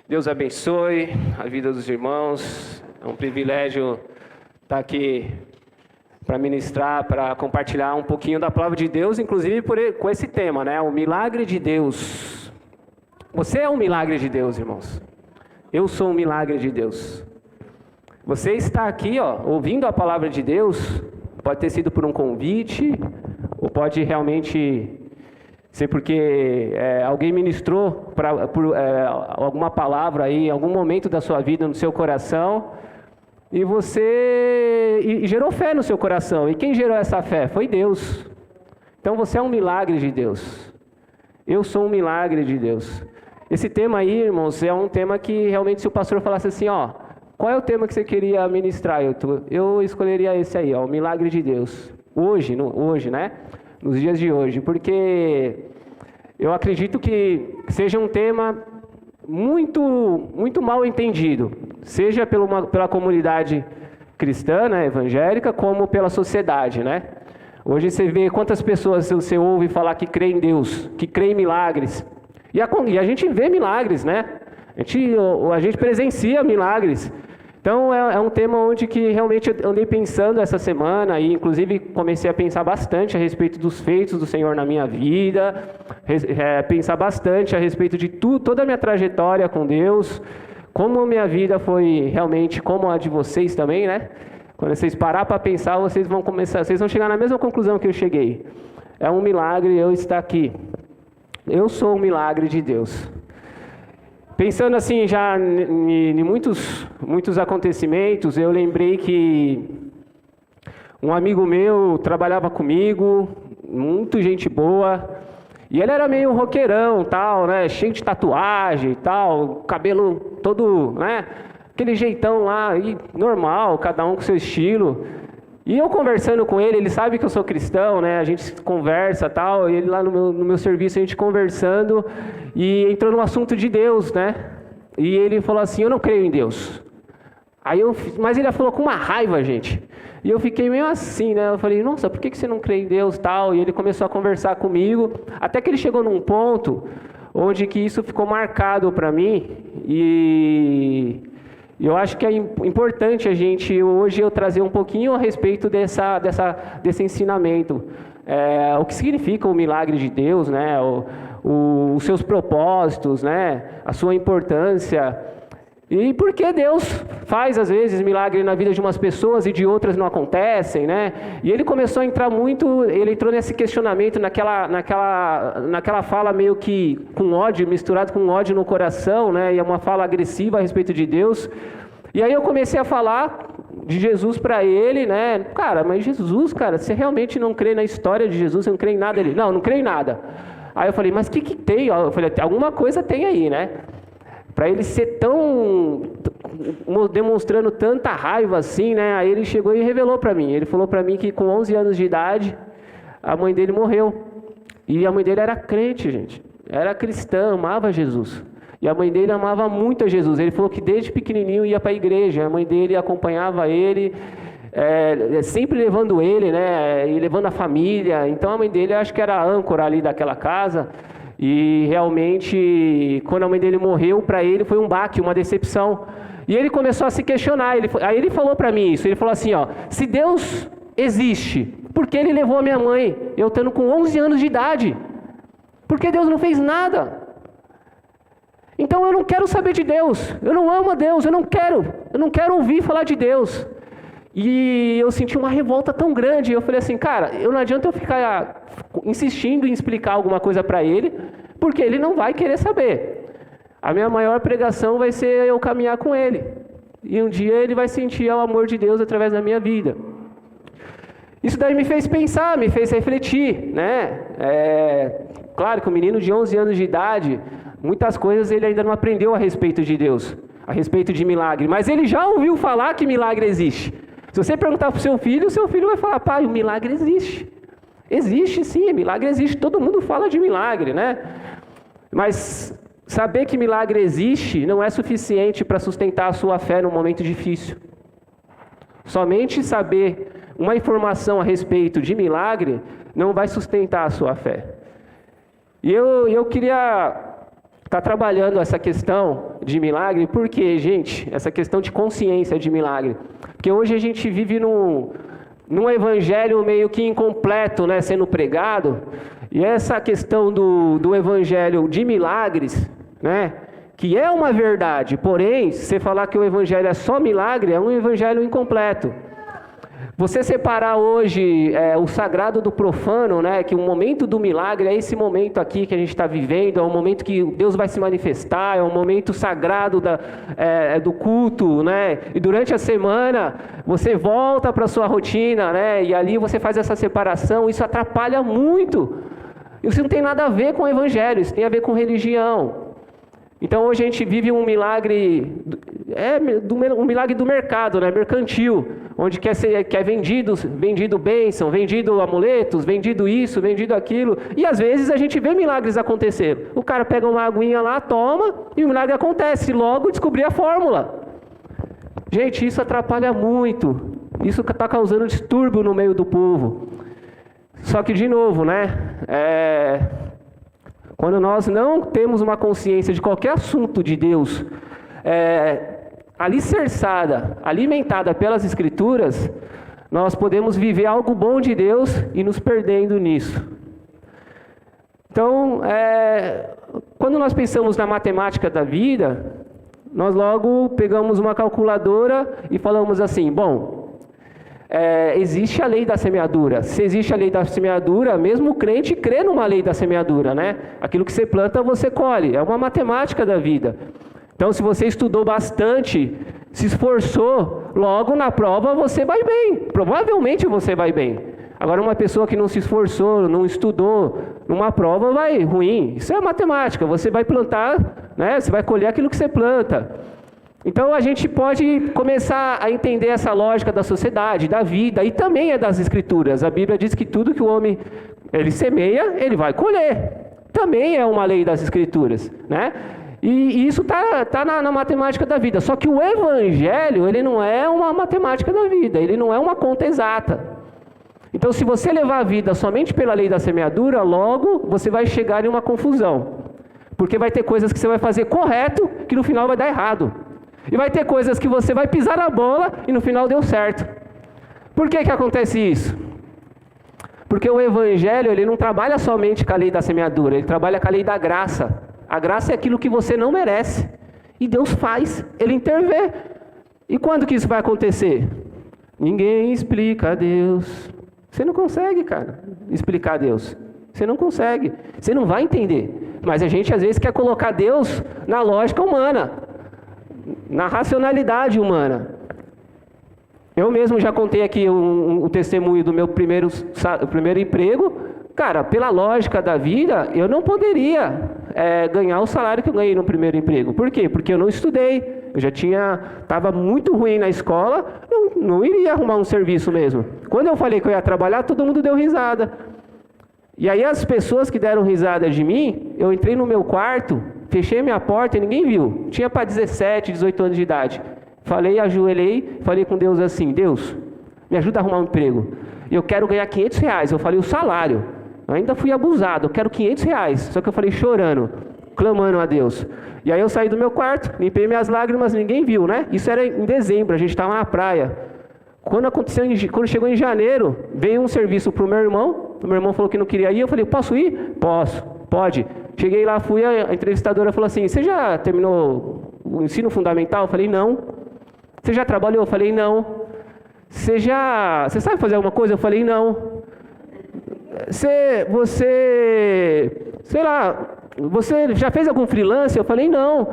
Deus abençoe a vida dos irmãos. É um privilégio estar aqui para ministrar, para compartilhar um pouquinho da palavra de Deus, inclusive com esse tema, né? O milagre de Deus. Você é um milagre de Deus, irmãos. Eu sou um milagre de Deus. Você está aqui, ouvindo a palavra de Deus, pode ter sido por um convite, ou pode realmente ser porque alguém ministrou alguma palavra aí, em algum momento da sua vida, no seu coração, e você gerou fé no seu coração. E quem gerou essa fé? Foi Deus. Então você é um milagre de Deus. Eu sou um milagre de Deus. Esse tema aí, irmãos, é um tema que realmente, se o pastor falasse assim, qual é o tema que você queria ministrar? Eu escolheria esse aí, o milagre de Deus. Hoje, né? Nos dias de hoje, porque eu acredito que seja um tema muito mal entendido, seja pela comunidade cristã, né, evangélica, como pela sociedade, né? Hoje você vê quantas pessoas você ouve falar que crê em Deus, que crê em milagres, e a gente vê milagres, né? A gente presencia milagres. Então é um tema onde que realmente eu andei pensando essa semana, e inclusive comecei a pensar bastante a respeito dos feitos do Senhor na minha vida, pensar bastante a respeito de toda a minha trajetória com Deus, como a minha vida foi realmente como a de vocês também, né? Quando vocês parar para pensar, vocês vão chegar na mesma conclusão que eu cheguei. É um milagre eu estar aqui. Eu sou um milagre de Deus. Pensando assim já em muitos acontecimentos, eu lembrei que um amigo meu trabalhava comigo, muito gente boa, e ele era meio roqueirão, tal, né, cheio de tatuagem e tal, cabelo todo, né, aquele jeitão lá, normal, cada um com seu estilo. E eu conversando com ele sabe que eu sou cristão, né? A gente conversa e tal, e ele lá no meu serviço, a gente conversando, e entrou no assunto de Deus, né? E ele falou assim, eu não creio em Deus. Mas ele falou com uma raiva, gente. E eu fiquei meio assim, né? Eu falei, nossa, por que você não crê em Deus tal? E ele começou a conversar comigo, até que ele chegou num ponto onde que isso ficou marcado para mim, e eu acho que é importante hoje eu trazer um pouquinho a respeito desse ensinamento. O que significa o milagre de Deus, né? Os seus propósitos, né? A sua importância. E por que Deus faz, às vezes, milagre na vida de umas pessoas e de outras não acontecem, né? E ele começou a entrar ele entrou nesse questionamento, naquela fala meio que com ódio, misturado com ódio no coração, né? E é uma fala agressiva a respeito de Deus. E aí eu comecei a falar de Jesus para ele, né? Cara, mas Jesus, cara, você realmente não crê na história de Jesus, você não crê em nada? Ele, não crê em nada. Aí eu falei, mas o que tem? Eu falei, alguma coisa tem aí, né? Para ele ser demonstrando tanta raiva assim, né? Aí ele chegou e revelou para mim. Ele falou para mim que com 11 anos de idade, a mãe dele morreu. E a mãe dele era crente, gente. Era cristã, amava Jesus. E a mãe dele amava muito a Jesus. Ele falou que desde pequenininho ia para a igreja. A mãe dele acompanhava ele, sempre levando ele, né? E levando a família. Então a mãe dele, acho que era a âncora ali daquela casa. E realmente, quando a mãe dele morreu, para ele foi um baque, uma decepção. E ele começou a se questionar. Aí ele falou para mim isso. Ele falou assim, se Deus existe, por que ele levou a minha mãe, eu estando com 11 anos de idade? Por que Deus não fez nada? Então eu não quero saber de Deus. Eu não amo a Deus, eu não quero ouvir falar de Deus. E eu senti uma revolta tão grande, eu falei assim, cara, não adianta eu ficar insistindo em explicar alguma coisa para ele, porque ele não vai querer saber. A minha maior pregação vai ser eu caminhar com ele. E um dia ele vai sentir o amor de Deus através da minha vida. Isso daí me fez pensar, me fez refletir, né? Claro que o menino de 11 anos de idade, muitas coisas ele ainda não aprendeu a respeito de Deus, a respeito de milagre, mas ele já ouviu falar que milagre existe. Se você perguntar para o seu filho vai falar, pai, o milagre existe. Existe sim, milagre existe, todo mundo fala de milagre, né? Mas saber que milagre existe não é suficiente para sustentar a sua fé num momento difícil. Somente saber uma informação a respeito de milagre não vai sustentar a sua fé. E eu queria está trabalhando essa questão de milagre. Por quê, gente? Essa questão de consciência de milagre. Porque hoje a gente vive num evangelho meio que incompleto, né, sendo pregado. E essa questão do evangelho de milagres, né, que é uma verdade, porém, se você falar que o evangelho é só milagre, é um evangelho incompleto. Você separar hoje o sagrado do profano, né, que o momento do milagre é esse momento aqui que a gente está vivendo, é um momento que Deus vai se manifestar, é um momento sagrado do culto, né, e durante a semana você volta para a sua rotina, né, e ali você faz essa separação. Isso atrapalha muito. Isso não tem nada a ver com o evangelho, isso tem a ver com religião. Então hoje a gente vive um milagre, um milagre do mercado, né, mercantil, onde quer vendido bênção, vendido amuletos, vendido isso, vendido aquilo. E às vezes a gente vê milagres acontecer. O cara pega uma aguinha lá, toma, e o milagre acontece. Logo descobri a fórmula. Gente, isso atrapalha muito. Isso está causando distúrbio no meio do povo. Só que, de novo, né, quando nós não temos uma consciência de qualquer assunto de Deus, alicerçada, alimentada pelas Escrituras, nós podemos viver algo bom de Deus e nos perdendo nisso. Então, quando nós pensamos na matemática da vida, nós logo pegamos uma calculadora e falamos assim, bom, existe a lei da semeadura. Se existe a lei da semeadura, mesmo o crente crê numa lei da semeadura, né? Aquilo que você planta, você colhe. É uma matemática da vida. Então, se você estudou bastante, se esforçou, logo na prova você vai bem. Provavelmente você vai bem. Agora, uma pessoa que não se esforçou, não estudou, numa prova vai ruim. Isso é matemática. Você vai plantar, né? Você vai colher aquilo que você planta. Então a gente pode começar a entender essa lógica da sociedade, da vida, e também é das Escrituras. A Bíblia diz que tudo que o homem ele semeia, ele vai colher. Também é uma lei das Escrituras, né? E isso tá na matemática da vida. Só que o Evangelho, ele não é uma matemática da vida, ele não é uma conta exata. Então, se você levar a vida somente pela lei da semeadura, logo você vai chegar em uma confusão. Porque vai ter coisas que você vai fazer correto, que no final vai dar errado. E vai ter coisas que você vai pisar na bola e no final deu certo. Por que acontece isso? Porque o Evangelho, ele não trabalha somente com a lei da semeadura, ele trabalha com a lei da graça. A graça é aquilo que você não merece. E Deus faz, ele intervém. E quando que isso vai acontecer? Ninguém explica a Deus. Você não consegue, cara, explicar a Deus. Você não consegue. Você não vai entender. Mas a gente às vezes quer colocar Deus na lógica humana, na racionalidade humana. Eu mesmo já contei aqui o testemunho do meu primeiro emprego. Cara, pela lógica da vida, eu não poderia ganhar o salário que eu ganhei no primeiro emprego. Por quê? Porque eu não estudei. Eu já estava muito ruim na escola, não iria arrumar um serviço mesmo. Quando eu falei que eu ia trabalhar, todo mundo deu risada. E aí as pessoas que deram risada de mim, eu entrei no meu quarto, fechei minha porta e ninguém viu. Tinha para 17, 18 anos de idade. Ajoelhei, falei com Deus assim, Deus, me ajuda a arrumar um emprego. Eu quero ganhar R$500. Eu falei o salário. Eu ainda fui abusado, eu quero R$500. Só que eu falei chorando, clamando a Deus. E aí eu saí do meu quarto, limpei minhas lágrimas, ninguém viu, né? Isso era em dezembro, a gente estava na praia. Quando chegou em janeiro, veio um serviço para o meu irmão falou que não queria ir, eu falei, posso ir? Posso, pode. Cheguei lá, a entrevistadora falou assim, você já terminou o ensino fundamental? Eu falei, não. Você já trabalhou? Eu falei, não. Você sabe fazer alguma coisa? Eu falei, não. Você já fez algum freelance? Eu falei, não.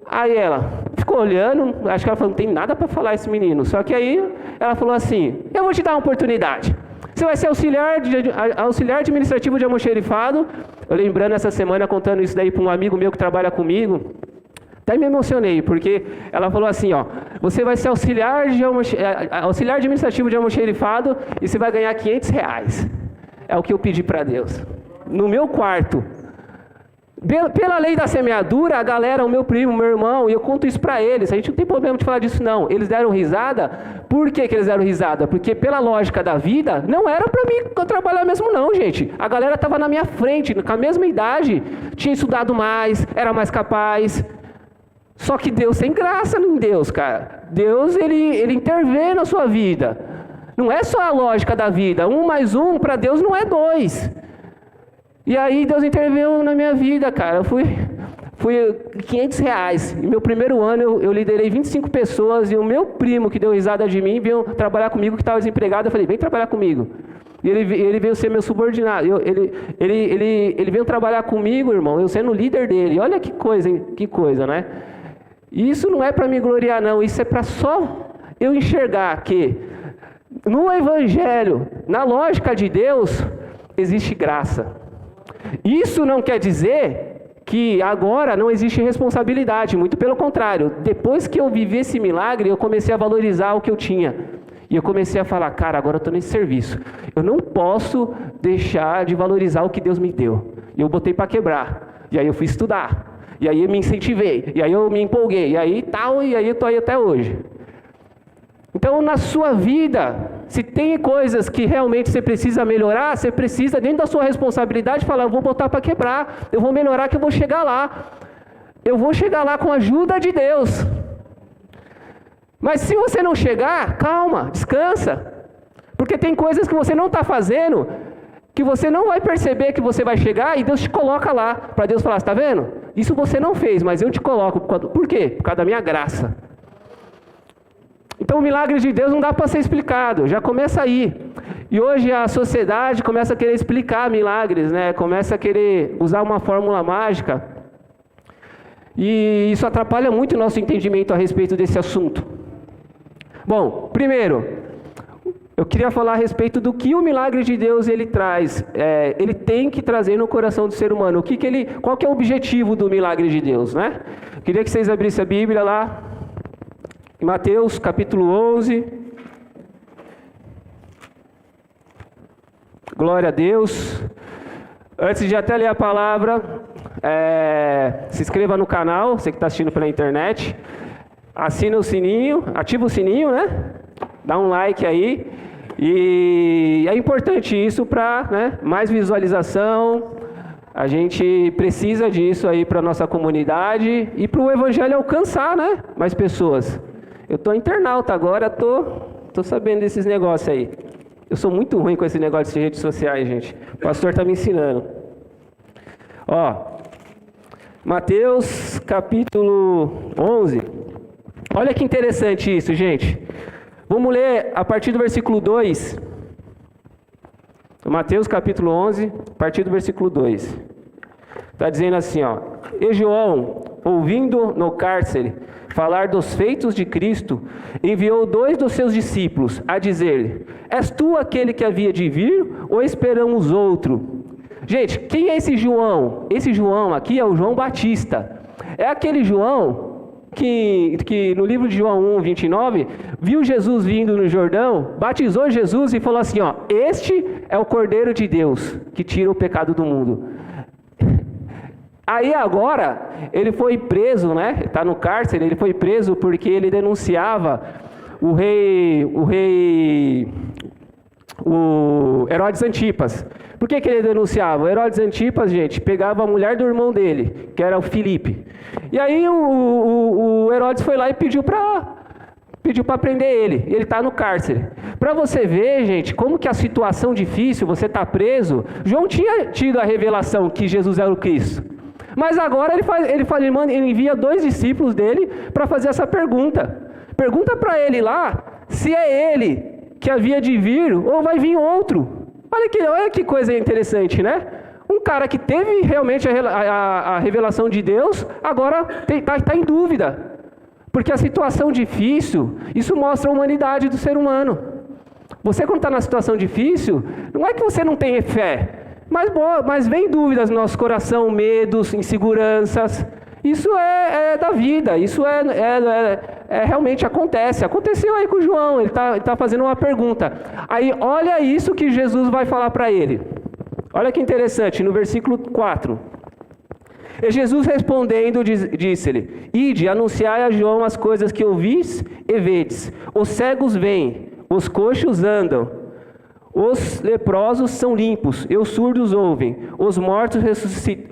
Aí ela ficou olhando, acho que ela falou, não tem nada para falar esse menino. Só que aí ela falou assim, eu vou te dar uma oportunidade. Você vai ser auxiliar administrativo de almoxerifado. Eu lembrando essa semana, contando isso daí para um amigo meu que trabalha comigo. Até me emocionei, porque ela falou assim, ó, você vai ser auxiliar administrativo de almoxerifado e você vai ganhar R$500. É o que eu pedi para Deus. No meu quarto. Pela lei da semeadura, a galera, o meu primo, o meu irmão, e eu conto isso para eles, a gente não tem problema de falar disso não, eles deram risada. Por que eles deram risada? Porque pela lógica da vida, não era para mim trabalhar mesmo não, gente. A galera estava na minha frente, com a mesma idade, tinha estudado mais, era mais capaz. Só que Deus tem graça em Deus, cara. Deus, ele intervém na sua vida. Não é só a lógica da vida, 1 mais 1 para Deus não é 2. E aí Deus interveio na minha vida, cara. Eu fui R$500. E meu primeiro ano eu liderei 25 pessoas e o meu primo que deu risada de mim veio trabalhar comigo, que estava desempregado. Eu falei, vem trabalhar comigo. E ele veio ser meu subordinado. Ele veio trabalhar comigo, irmão, eu sendo o líder dele. Olha que coisa, né? Isso não é para me gloriar, não. Isso é para só eu enxergar que no Evangelho, na lógica de Deus, existe graça. Isso não quer dizer que agora não existe responsabilidade, muito pelo contrário. Depois que eu vivi esse milagre, eu comecei a valorizar o que eu tinha. E eu comecei a falar, cara, agora eu estou nesse serviço. Eu não posso deixar de valorizar o que Deus me deu. E eu botei para quebrar. E aí eu fui estudar. E aí eu me incentivei. E aí eu me empolguei. E aí tal, e aí eu estou aí até hoje. Então, na sua vida, se tem coisas que realmente você precisa melhorar, você precisa, dentro da sua responsabilidade, falar, eu vou botar para quebrar, eu vou melhorar que eu vou chegar lá. Eu vou chegar lá com a ajuda de Deus. Mas se você não chegar, calma, descansa. Porque tem coisas que você não está fazendo, que você não vai perceber que você vai chegar e Deus te coloca lá, para Deus falar, está vendo? Isso você não fez, mas eu te coloco. Por quê? Por causa da minha graça. Então o milagre de Deus não dá para ser explicado, já começa aí. E hoje a sociedade começa a querer explicar milagres, né? Começa a querer usar uma fórmula mágica. E isso atrapalha muito o nosso entendimento a respeito desse assunto. Bom, primeiro, eu queria falar a respeito do que o milagre de Deus ele traz. Ele tem que trazer no coração do ser humano. Qual que é o objetivo do milagre de Deus, né? Eu queria que vocês abrissem a Bíblia lá. Em Mateus capítulo 11, glória a Deus. Antes de até ler a palavra, se inscreva no canal, você que está assistindo pela internet, assina o sininho, ativa o sininho, né? Dá um like aí. E é importante isso para mais visualização. A gente precisa disso aí para a nossa comunidade e para o Evangelho alcançar, né? Mais pessoas. Eu estou internauta agora, estou sabendo desses negócios aí. Eu sou muito ruim com esse negócio de redes sociais, gente. O pastor está me ensinando. Ó, Mateus capítulo 11. Olha que interessante isso, gente. Vamos ler a partir do versículo 2. Mateus capítulo 11, a partir do versículo 2. Está dizendo assim, ó. E João, ouvindo no cárcere falar dos feitos de Cristo, enviou 2 dos seus discípulos a dizer-lhe, és tu aquele que havia de vir ou esperamos outro? Gente, quem é esse João? Esse João aqui é o João Batista. É aquele João que no livro de João 1, 29, viu Jesus vindo no Jordão, batizou Jesus e falou assim, ó, este é o Cordeiro de Deus que tira o pecado do mundo. Aí agora, ele foi preso, né? Está no cárcere, ele foi preso porque ele denunciava o Herodes Antipas. Por que ele denunciava? O Herodes Antipas, gente, pegava a mulher do irmão dele, que era o Filipe. E aí o Herodes foi lá e pediu para prender ele. Ele está no cárcere. Para você ver, gente, como que a situação difícil, você está preso. João tinha tido a revelação que Jesus era o Cristo. Mas agora ele envia 2 discípulos dele para fazer essa pergunta. Pergunta para ele lá se é ele que havia de vir ou vai vir outro. Olha que coisa interessante, né? Um cara que teve realmente a revelação de Deus, agora está em dúvida. Porque a situação difícil, isso mostra a humanidade do ser humano. Você quando está na situação difícil, não é que você não tem fé. Mas vem dúvidas no nosso coração, medos, inseguranças. Isso é da vida, isso realmente acontece. Aconteceu aí com o João, ele tá fazendo uma pergunta. Aí olha isso que Jesus vai falar para ele. Olha que interessante, no versículo 4. E Jesus respondendo, disse-lhe: Ide, anunciai a João as coisas que ouvis e vedes. Os cegos vêm, os coxos andam, os leprosos são limpos, e os surdos ouvem, os mortos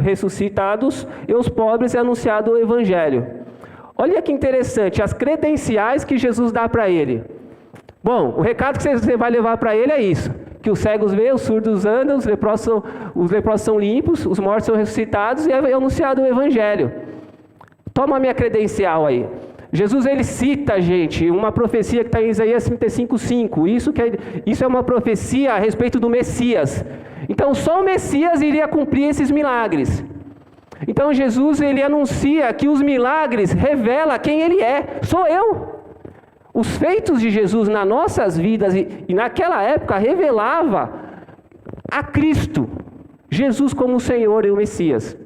ressuscitados, e os pobres é anunciado o Evangelho. Olha que interessante, as credenciais que Jesus dá para ele. Bom, o recado que você vai levar para ele é isso: que os cegos veem, os surdos andam, os leprosos são limpos, os mortos são ressuscitados, e é anunciado o Evangelho. Toma a minha credencial aí. Jesus, ele cita, gente, uma profecia que está em Isaías 35:5. Isso é uma profecia a respeito do Messias. Então, só o Messias iria cumprir esses milagres. Então, Jesus, ele anuncia que os milagres revelam quem ele é. Sou eu. Os feitos de Jesus nas nossas vidas e naquela época revelava a Cristo, Jesus como o Senhor e o Messias.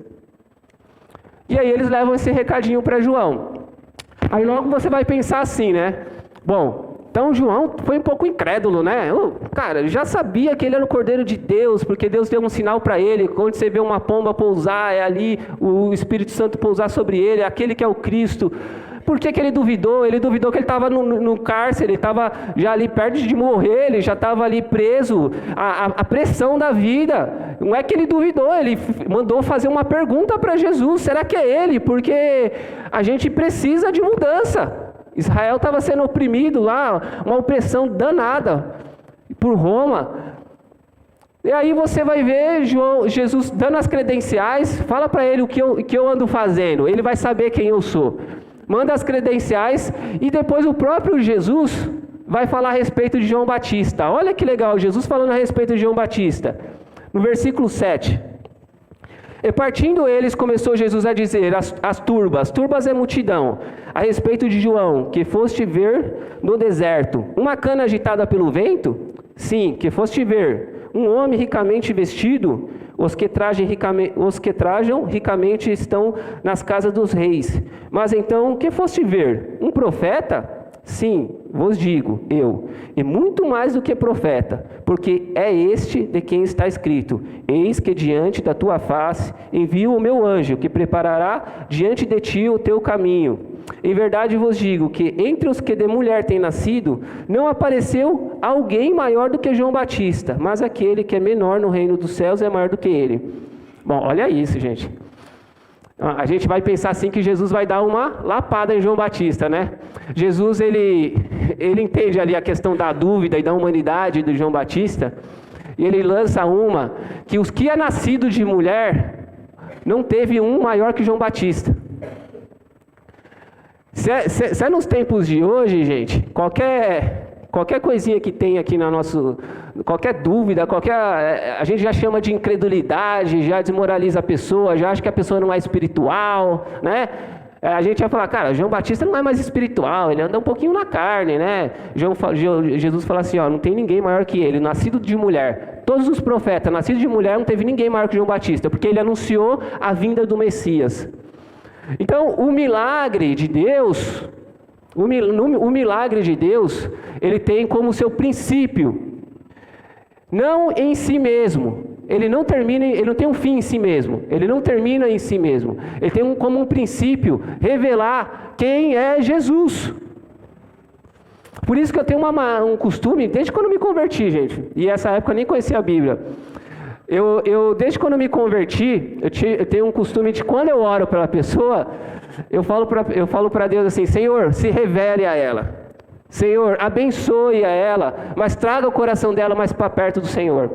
E aí eles levam esse recadinho para João. Aí logo você vai pensar assim, né? Bom, então João foi um pouco incrédulo, né? Cara, ele já sabia que ele era o Cordeiro de Deus, porque Deus deu um sinal para ele. Quando você vê uma pomba pousar, é ali o Espírito Santo pousar sobre ele, é aquele que é o Cristo. Por que ele duvidou? Ele duvidou que ele estava no cárcere, ele estava já ali perto de morrer, ele já estava ali preso, a pressão da vida. Não é que ele duvidou, ele mandou fazer uma pergunta para Jesus: será que é ele? Porque a gente precisa de mudança. Israel estava sendo oprimido lá, uma opressão danada por Roma. E aí você vai ver Jesus dando as credenciais, fala para ele o que eu ando fazendo, ele vai saber quem eu sou. Manda as credenciais e depois o próprio Jesus vai falar a respeito de João Batista. Olha que legal, Jesus falando a respeito de João Batista. No versículo 7. E partindo eles, começou Jesus a dizer, as turbas é multidão, a respeito de João, que foste ver no deserto, uma cana agitada pelo vento? Sim, que foste ver, um homem ricamente vestido? Os que trajam ricamente estão nas casas dos reis. Mas então, que foste ver? Um profeta? Sim, vos digo, eu, e muito mais do que profeta, porque é este de quem está escrito: eis que diante da tua face envio o meu anjo, que preparará diante de ti o teu caminho. Em verdade vos digo que entre os que de mulher têm nascido, não apareceu alguém maior do que João Batista, mas aquele que é menor no reino dos céus é maior do que ele. Bom, olha isso, gente. A gente vai pensar assim que Jesus vai dar uma lapada em João Batista, né? Jesus, ele entende ali a questão da dúvida e da humanidade do João Batista, e ele lança uma, que os que é nascido de mulher, não teve um maior que João Batista. Se é nos tempos de hoje, gente, qualquer coisinha que tem aqui na nossa, qualquer dúvida, a gente já chama de incredulidade, já desmoraliza a pessoa, já acha que a pessoa não é espiritual, né? A gente vai falar, cara, João Batista não é mais espiritual, ele anda um pouquinho na carne, né? Jesus fala assim, ó, não tem ninguém maior que ele, nascido de mulher. Todos os profetas, nascidos de mulher, não teve ninguém maior que João Batista, porque ele anunciou a vinda do Messias. Então, o milagre de Deus, o milagre de Deus, ele tem como seu princípio, não em si mesmo. Ele não tem um fim em si mesmo. Ele não termina em si mesmo. Ele tem como um princípio revelar quem é Jesus. Por isso que eu tenho um costume, desde quando eu me converti, gente, e essa época eu nem conhecia a Bíblia. Desde quando eu me converti, eu tenho um costume de, quando eu oro pela pessoa, eu falo para Deus assim: Senhor, se revele a ela. Senhor, abençoe a ela, mas traga o coração dela mais para perto do Senhor.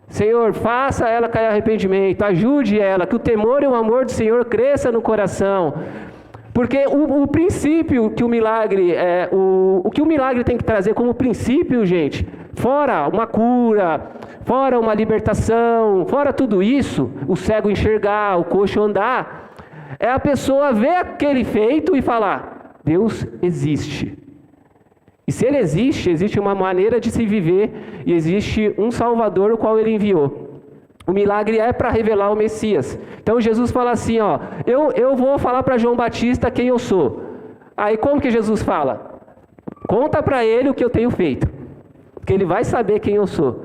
Senhor, faça ela cair arrependimento, ajude ela, que o temor e o amor do Senhor cresça no coração. Porque o princípio que o milagre, o que o milagre tem que trazer como princípio, gente, fora uma cura, fora uma libertação, fora tudo isso, o cego enxergar, o coxo andar, é a pessoa ver aquele feito e falar: Deus existe. E se ele existe, existe uma maneira de se viver e existe um Salvador o qual ele enviou. O milagre é para revelar o Messias. Então Jesus fala assim, ó, eu vou falar para João Batista quem eu sou. Aí como que Jesus fala? Conta para ele o que eu tenho feito, porque ele vai saber quem eu sou.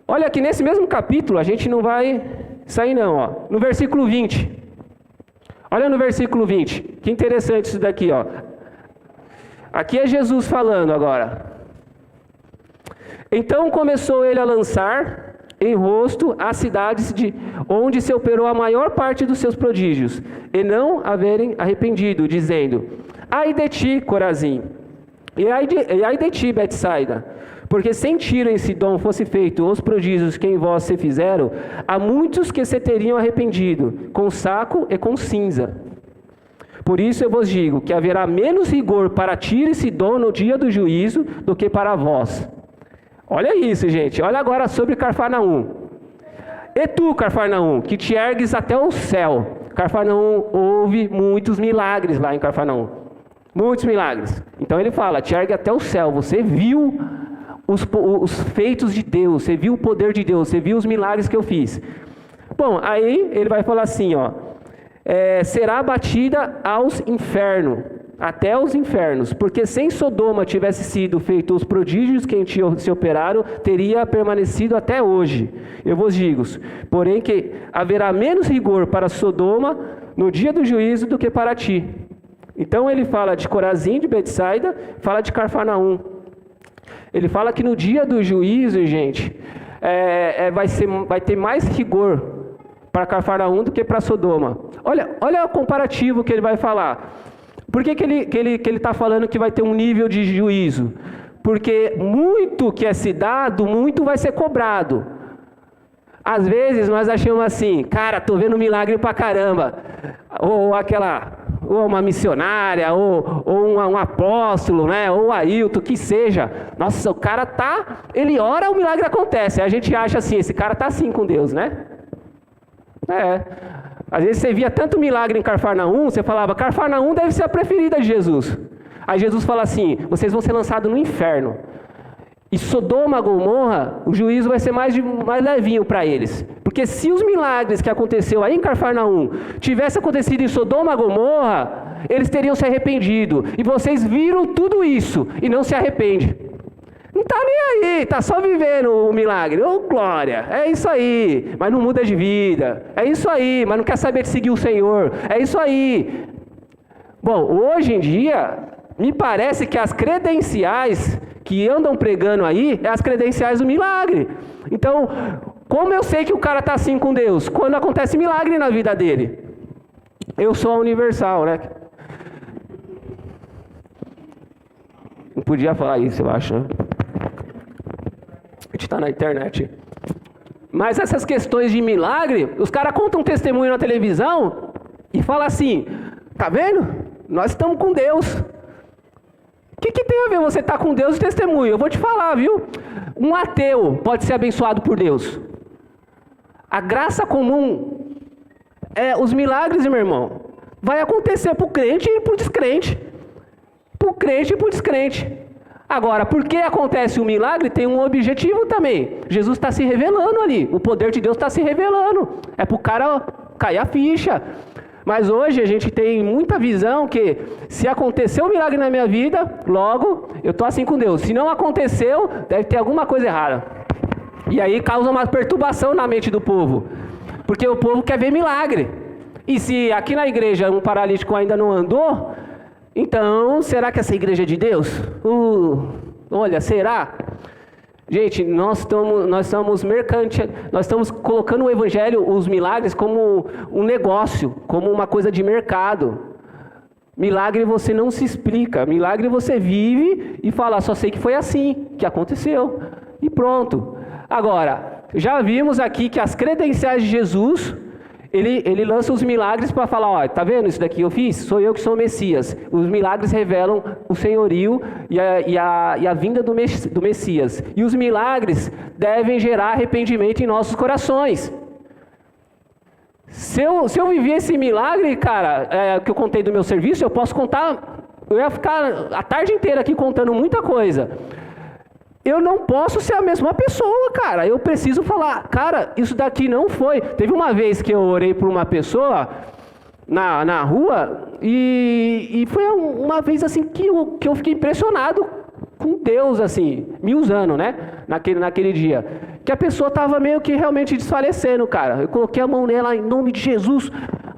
Olha aqui nesse mesmo capítulo, a gente não vai sair não, ó. No versículo 20, Olha no versículo 20, que interessante isso daqui, ó. Aqui é Jesus falando agora. Então começou ele a lançar em rosto as cidades onde se operou a maior parte dos seus prodígios, e não haverem arrependido, dizendo: ai de ti, Corazim, e ai de ti, Betsaida, porque se em Tiro e em Sidom fosse feito os prodígios que em vós se fizeram, há muitos que se teriam arrependido, com saco e com cinza. Por isso eu vos digo que haverá menos rigor para Tiro e Sidom no dia do juízo do que para vós. Olha isso, gente. Olha agora sobre Cafarnaum. E tu, Cafarnaum, que te ergues até o céu. Cafarnaum, houve muitos milagres lá em Cafarnaum. Muitos milagres. Então ele fala, te ergue até o céu. Você viu os feitos de Deus, você viu o poder de Deus, você viu os milagres que eu fiz. Bom, aí ele vai falar assim, ó. Será abatida aos infernos. Até os infernos, porque se em Sodoma tivesse sido feito os prodígios que em ti se operaram, teria permanecido até hoje. Eu vos digo, porém que haverá menos rigor para Sodoma no dia do juízo do que para ti. Então ele fala de Corazim, de Betsaida, fala de Cafarnaum. Ele fala que no dia do juízo, gente, vai ter mais rigor para Cafarnaum do que para Sodoma. Olha o comparativo que ele vai falar. Por que ele está falando que vai ter um nível de juízo? Porque muito que é se dado, muito vai ser cobrado. Às vezes nós achamos assim, cara, tô vendo milagre pra caramba. Ou uma missionária, ou um apóstolo, né? Ou Ailton, que seja. Nossa, o cara ele ora, o milagre acontece. Aí a gente acha assim, esse cara tá assim com Deus, né? Às vezes você via tanto milagre em Cafarnaum, você falava, Cafarnaum deve ser a preferida de Jesus. Aí Jesus fala assim, vocês vão ser lançados no inferno. E Sodoma, Gomorra, o juízo vai ser mais levinho para eles. Porque se os milagres que aconteceu aí em Cafarnaum tivesse acontecido em Sodoma, Gomorra, eles teriam se arrependido. E vocês viram tudo isso e não se arrependem. Não está nem aí, está só vivendo o milagre. Ô, glória, é isso aí, mas não muda de vida. É isso aí, mas não quer saber de seguir o Senhor. É isso aí. Bom, hoje em dia, me parece que as credenciais que andam pregando aí, é as credenciais do milagre. Então, como eu sei que o cara está assim com Deus? Quando acontece milagre na vida dele. Eu sou a universal, né? Não podia falar isso, eu acho, né? A gente está na internet. Mas essas questões de milagre, os caras contam um testemunho na televisão e falam assim, tá vendo? Nós estamos com Deus. O que tem a ver você estar com Deus e testemunho? Eu vou te falar, viu? Um ateu pode ser abençoado por Deus. A graça comum, os milagres, meu irmão, vai acontecer para o crente e para o descrente. Para o crente e para o descrente. Agora, por que acontece o milagre? Tem um objetivo também. Jesus está se revelando ali. O poder de Deus está se revelando. É para o cara cair a ficha. Mas hoje a gente tem muita visão que se aconteceu um milagre na minha vida, logo eu estou assim com Deus. Se não aconteceu, deve ter alguma coisa errada. E aí causa uma perturbação na mente do povo. Porque o povo quer ver milagre. E se aqui na igreja um paralítico ainda não andou, então, será que essa igreja é de Deus? Olha, será? Gente, nós estamos colocando o evangelho, os milagres, como um negócio, como uma coisa de mercado. Milagre você não se explica, milagre você vive e fala, só sei que foi assim, que aconteceu, e pronto. Agora, já vimos aqui que as credenciais de Jesus, ele lança os milagres para falar, ó, tá vendo isso daqui que eu fiz? Sou eu que sou o Messias. Os milagres revelam o senhorio e a vinda do Messias. E os milagres devem gerar arrependimento em nossos corações. Se eu viver esse milagre, cara, que eu contei do meu serviço, eu posso contar, eu ia ficar a tarde inteira aqui contando muita coisa. Eu não posso ser a mesma pessoa, cara. Eu preciso falar, cara, isso daqui não foi. Teve uma vez que eu orei por uma pessoa na rua e foi uma vez assim que eu fiquei impressionado com Deus, assim, me usando, né? Naquele dia. Que a pessoa estava meio que realmente desfalecendo, cara. Eu coloquei a mão nela em nome de Jesus.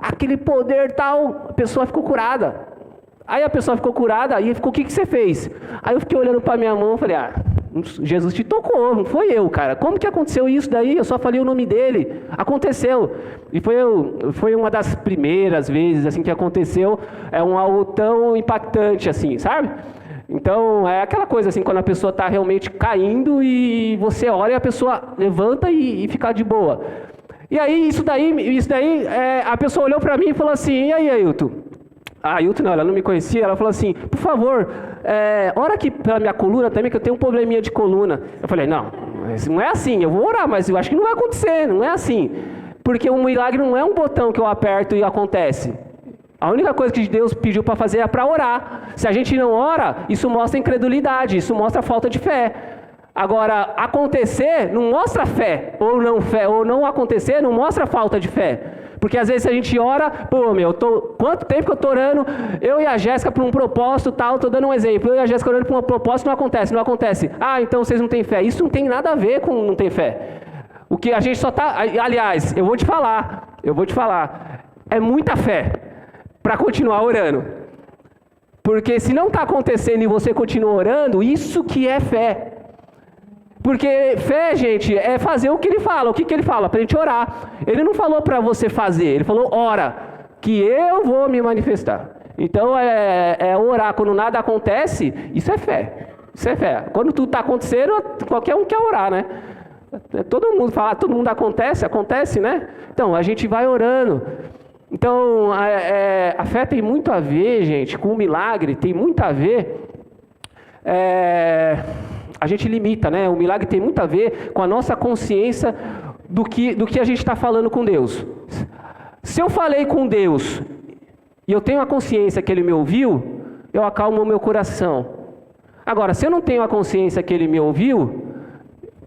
aquele poder tal, a pessoa ficou curada. Aí a pessoa ficou curada, aí ficou, o que você fez? Aí eu fiquei olhando para minha mão e falei, Jesus te tocou, não foi eu, cara. Como que aconteceu isso daí? Eu só falei o nome dele. Aconteceu. E foi uma das primeiras vezes assim que aconteceu, algo tão impactante assim, sabe? Então, é aquela coisa assim, quando a pessoa está realmente caindo e você olha e a pessoa levanta e fica de boa. E aí, isso daí a pessoa olhou para mim e falou assim, e aí, Ailton? A Ailton não, ela não me conhecia, ela falou assim, por favor, ora aqui pela minha coluna também, que eu tenho um probleminha de coluna. Eu falei, não é assim, eu vou orar, mas eu acho que não vai acontecer, não é assim. Porque um milagre não é um botão que eu aperto e acontece. A única coisa que Deus pediu para fazer é para orar. Se a gente não ora, isso mostra incredulidade, isso mostra falta de fé. Agora, acontecer não mostra fé, ou não acontecer não mostra falta de fé. Porque às vezes a gente ora, quanto tempo que eu estou orando, eu e a Jéssica por um propósito tal, estou dando um exemplo, eu e a Jéssica orando por um propósito, não acontece. Então vocês não têm fé. Isso não tem nada a ver com não ter fé. O que a gente só está, aliás, eu vou te falar, é muita fé para continuar orando. Porque se não está acontecendo e você continua orando, isso que é fé. Porque fé, gente, é fazer o que ele fala. O que ele fala? Para a gente orar. Ele não falou para você fazer, ele falou, ora, que eu vou me manifestar. Então, orar quando nada acontece, isso é fé. Isso é fé. Quando tudo está acontecendo, qualquer um quer orar, né? Todo mundo fala, todo mundo acontece, né? Então, a gente vai orando. Então, a fé tem muito a ver, gente, com o milagre, tem muito a ver... A gente limita, né? O milagre tem muito a ver com a nossa consciência do que a gente está falando com Deus. Se eu falei com Deus e eu tenho a consciência que Ele me ouviu, eu acalmo o meu coração. Agora, se eu não tenho a consciência que Ele me ouviu,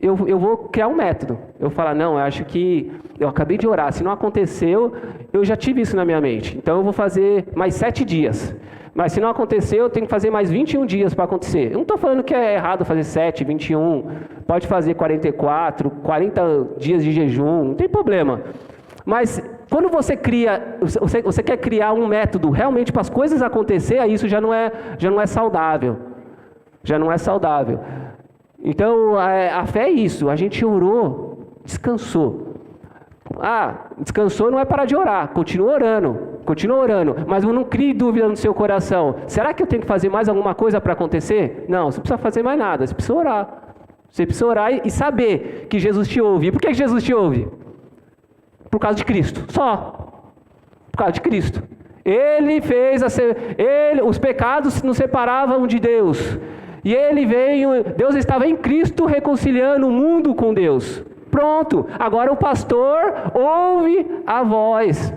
eu vou criar um método. Eu falo, não, eu acho que eu acabei de orar, se não aconteceu, eu já tive isso na minha mente. Então eu vou fazer mais 7 dias. Mas se não aconteceu, eu tenho que fazer mais 21 dias para acontecer. Eu não estou falando que é errado fazer 7, 21, pode fazer 44, 40 dias de jejum, não tem problema. Mas quando você você quer criar um método realmente para as coisas acontecer, aí isso já não é saudável. Já não é saudável. Então, a fé é isso, a gente orou, descansou. Descansou não é parar de orar, continua orando, mas não crie dúvida no seu coração. Será que eu tenho que fazer mais alguma coisa para acontecer? Não, você não precisa fazer mais nada, você precisa orar. Você precisa orar e saber que Jesus te ouve. E por que Jesus te ouve? Por causa de Cristo, só. Por causa de Cristo. Ele fez, os pecados nos separavam de Deus. E Ele veio, Deus estava em Cristo reconciliando o mundo com Deus. Pronto, agora o pastor ouve a voz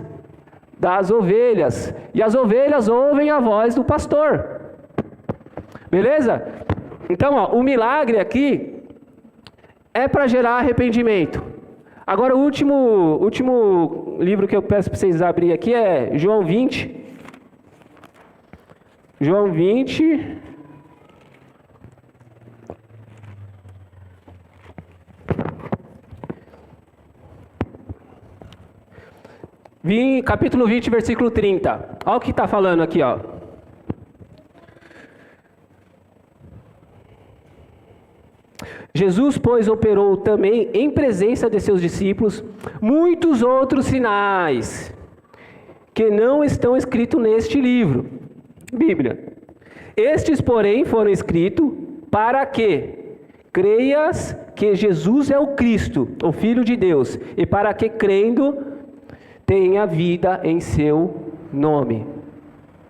das ovelhas. E as ovelhas ouvem a voz do pastor. Beleza? Então, o milagre aqui é para gerar arrependimento. Agora, o último livro que eu peço para vocês abrirem aqui é João 20. João 20... Capítulo 20, versículo 30. Olha o que está falando aqui, ó. Jesus, pois, operou também em presença de seus discípulos muitos outros sinais que não estão escritos neste livro, Bíblia. Estes, porém, foram escritos para que creias que Jesus é o Cristo, o Filho de Deus, e para que, crendo, tenha vida em seu nome.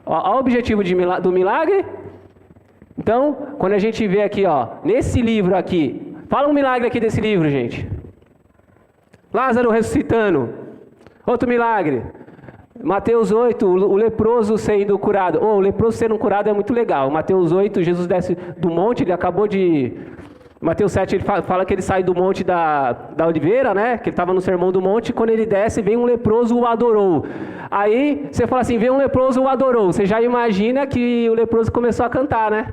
Olha o objetivo do milagre. Então, quando a gente vê aqui, nesse livro aqui, fala um milagre aqui desse livro, gente. Lázaro ressuscitando. Outro milagre. Mateus 8, o leproso sendo curado. O leproso sendo curado é muito legal. Mateus 8, Jesus desce do monte, ele acabou de... Mateus 7, ele fala que ele sai do monte da oliveira, né? Que ele estava no sermão do monte, e quando ele desce, vem um leproso o adorou. Aí, você fala assim, vem um leproso o adorou. Você já imagina que o leproso começou a cantar, né?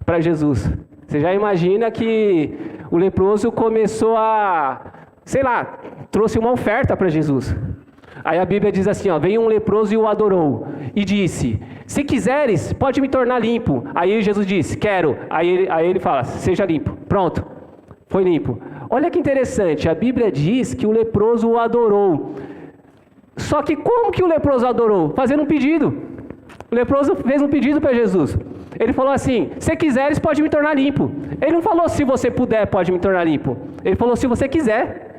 Para Jesus. Você já imagina que o leproso começou a, trouxe uma oferta para Jesus. Aí a Bíblia diz assim, ó, veio um leproso e o adorou, e disse, se quiseres, pode me tornar limpo. Aí Jesus disse, quero. Aí ele fala, seja limpo. Pronto, foi limpo. Olha que interessante, a Bíblia diz que o leproso o adorou. Só que como que o leproso adorou? Fazendo um pedido. O leproso fez um pedido para Jesus. Ele falou assim, se quiseres, pode me tornar limpo. Ele não falou, se você puder, pode me tornar limpo. Ele falou, se você quiser.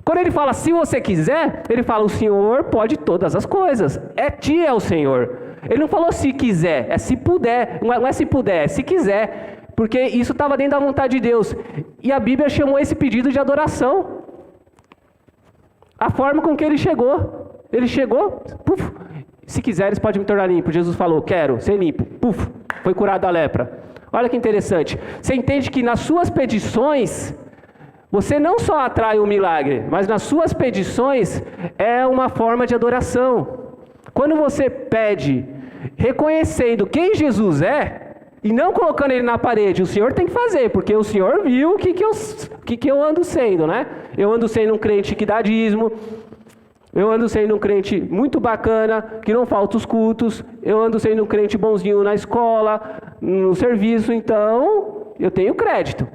Quando ele fala, se você quiser, ele fala, o Senhor pode todas as coisas. Ti é o Senhor. Ele não falou se quiser, é se puder. Não é se puder, é se quiser. Porque isso estava dentro da vontade de Deus. E a Bíblia chamou esse pedido de adoração. A forma com que ele chegou. Ele chegou, puf, se quiseres pode me tornar limpo. Jesus falou, quero ser limpo. Puf, foi curado da lepra. Olha que interessante. Você entende que nas suas petições, você não só atrai o milagre, mas nas suas petições é uma forma de adoração. Quando você pede, reconhecendo quem Jesus é, e não colocando ele na parede, o Senhor tem que fazer, porque o Senhor viu o que eu ando sendo, né? Eu ando sendo um crente que dá dízimo, eu ando sendo um crente muito bacana, que não falta os cultos, eu ando sendo um crente bonzinho na escola, no serviço, então eu tenho crédito.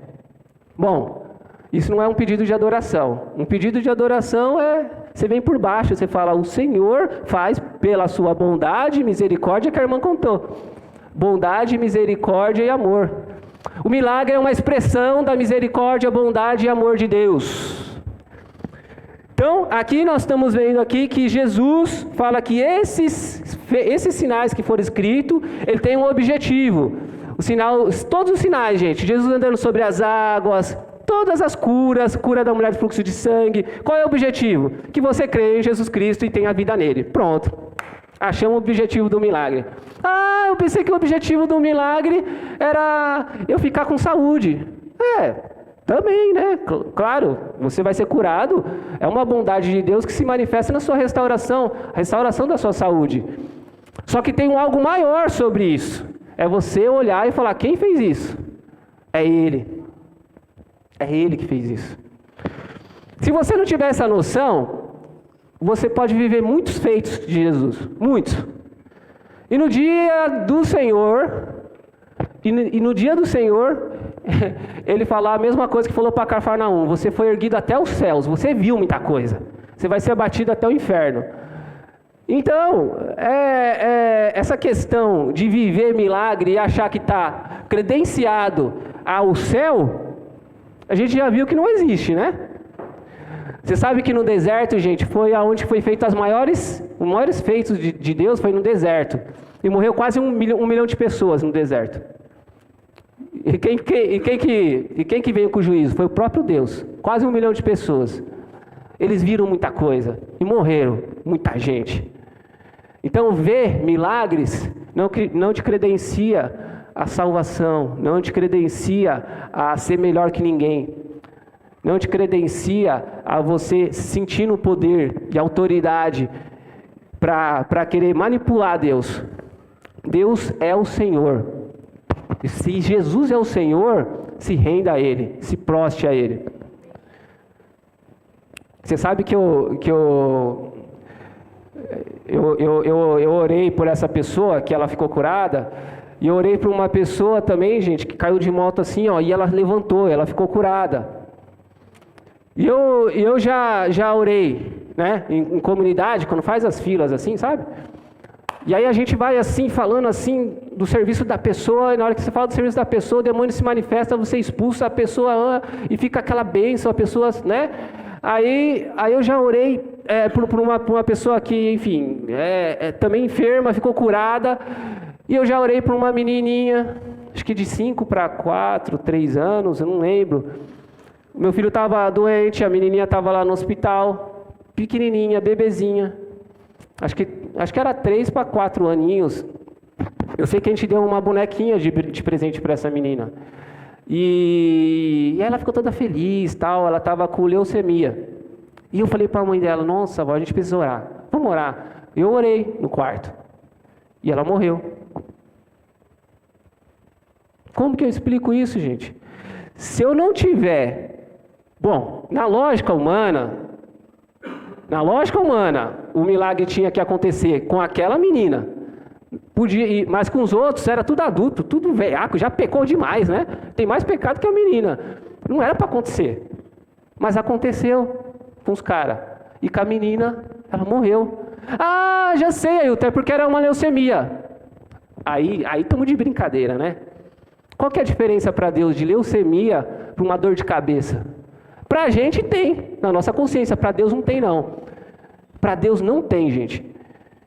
Bom, isso não é um pedido de adoração. Um pedido de adoração é, você vem por baixo, você fala, o Senhor faz pela sua bondade e misericórdia que a irmã contou. Bondade, misericórdia e amor. O milagre é uma expressão da misericórdia, bondade e amor de Deus. Então, aqui nós estamos vendo aqui que Jesus fala que esses sinais que foram escritos, ele tem um objetivo. Todos os sinais, gente, Jesus andando sobre as águas, todas as curas, cura da mulher de fluxo de sangue. Qual é o objetivo? Que você crê em Jesus Cristo e tenha vida nele. Pronto. Achamos o objetivo do milagre. Eu pensei que o objetivo do milagre era eu ficar com saúde. Também, né? Claro, você vai ser curado. É uma bondade de Deus que se manifesta na sua restauração, a restauração da sua saúde. Só que tem algo maior sobre isso. É você olhar e falar, quem fez isso? É Ele. É Ele que fez isso. Se você não tiver essa noção, você pode viver muitos feitos de Jesus. Muitos. E no dia do Senhor, ele falar a mesma coisa que falou para Cafarnaum. Você foi erguido até os céus, você viu muita coisa. Você vai ser abatido até o inferno. Então, essa questão de viver milagre e achar que está credenciado ao céu, a gente já viu que não existe, né? Você sabe que no deserto, gente, foi onde foi feito os maiores feitos de Deus, foi no deserto. E morreu quase um milhão de pessoas no deserto. E quem que veio com o juízo? Foi o próprio Deus. Quase 1 milhão de pessoas. Eles viram muita coisa e morreram muita gente. Então, ver milagres não te credencia a salvação, não te credencia a ser melhor que ninguém, não te credencia a você sentir no poder e autoridade para querer manipular Deus. Deus é o Senhor. Se Jesus é o Senhor, se renda a Ele, se proste a Ele. Você sabe que eu orei por essa pessoa, que ela ficou curada, e eu orei por uma pessoa também, gente, que caiu de moto assim, ó, e ela levantou, ela ficou curada. E eu já orei, né, em comunidade, quando faz as filas assim, sabe? E aí a gente vai assim, falando assim, do serviço da pessoa, e na hora que você fala do serviço da pessoa, o demônio se manifesta, você expulsa a pessoa, e fica aquela bênção, a pessoa, né? Aí eu já orei por uma pessoa que, enfim, também enferma, ficou curada, e eu já orei por uma menininha, acho que de 5 para 4, 3 anos, eu não lembro. Meu filho estava doente, a menininha estava lá no hospital, pequenininha, bebezinha, acho que era 3 para 4 aninhos. Eu sei que a gente deu uma bonequinha de presente para essa menina. E ela ficou toda feliz, tal, ela estava com leucemia. E eu falei para a mãe dela, nossa, avó, a gente precisa orar. Vamos orar. Eu orei no quarto. E ela morreu. Como que eu explico isso, gente? Se eu não tiver... Bom, na lógica humana, Na lógica humana, o milagre tinha que acontecer com aquela menina. Mas com os outros era tudo adulto, tudo velhaco, já pecou demais, né? Tem mais pecado que a menina. Não era para acontecer. Mas aconteceu com os caras. E com a menina, ela morreu. Ah, já sei, até porque era uma leucemia. Aí estamos de brincadeira, né? Qual que é a diferença para Deus de leucemia para uma dor de cabeça? Para a gente tem, na nossa consciência. Para Deus não tem, não. Para Deus não tem, gente.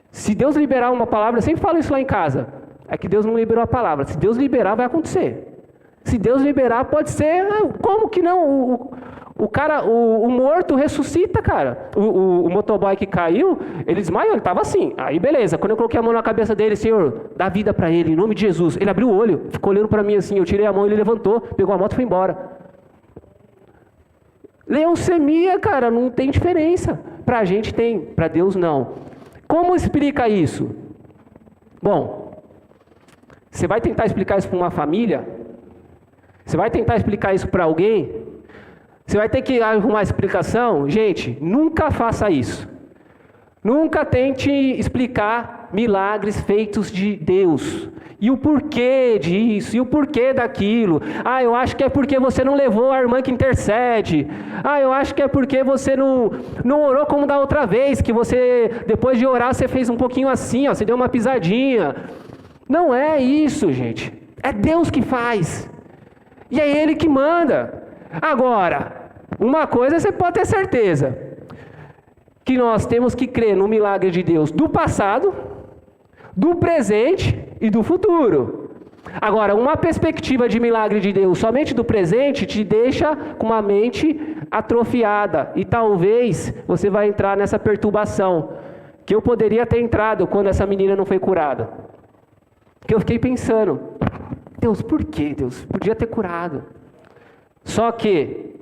Se Deus liberar uma palavra, eu sempre falo isso lá em casa. É que Deus não liberou a palavra. Se Deus liberar, vai acontecer. Se Deus liberar, pode ser. Como que não? O morto ressuscita, cara. O motoboy que caiu, ele desmaiou, ele estava assim. Aí beleza, quando eu coloquei a mão na cabeça dele, Senhor, dá vida para ele, em nome de Jesus. Ele abriu o olho, ficou olhando para mim assim, eu tirei a mão, ele levantou, pegou a moto e foi embora. Leucemia, cara, não tem diferença. Pra gente tem, pra Deus não. Como explica isso? Bom, você vai tentar explicar isso para uma família? Você vai tentar explicar isso para alguém? Você vai ter que arrumar explicação? Gente, nunca faça isso. Nunca tente explicar milagres feitos de Deus. E o porquê disso, e o porquê daquilo. Ah, eu acho que é porque você não levou a irmã que intercede. Ah, eu acho que é porque você não orou como da outra vez, que você, depois de orar, você fez um pouquinho assim, ó, você deu uma pisadinha. Não é isso, gente. É Deus que faz. E é Ele que manda. Agora, uma coisa você pode ter certeza, que nós temos que crer no milagre de Deus do passado, do presente e do futuro. Agora, uma perspectiva de milagre de Deus somente do presente te deixa com uma mente atrofiada. E talvez você vai entrar nessa perturbação, que eu poderia ter entrado quando essa menina não foi curada. Que eu fiquei pensando, Deus, por que Deus? Podia ter curado. Só que,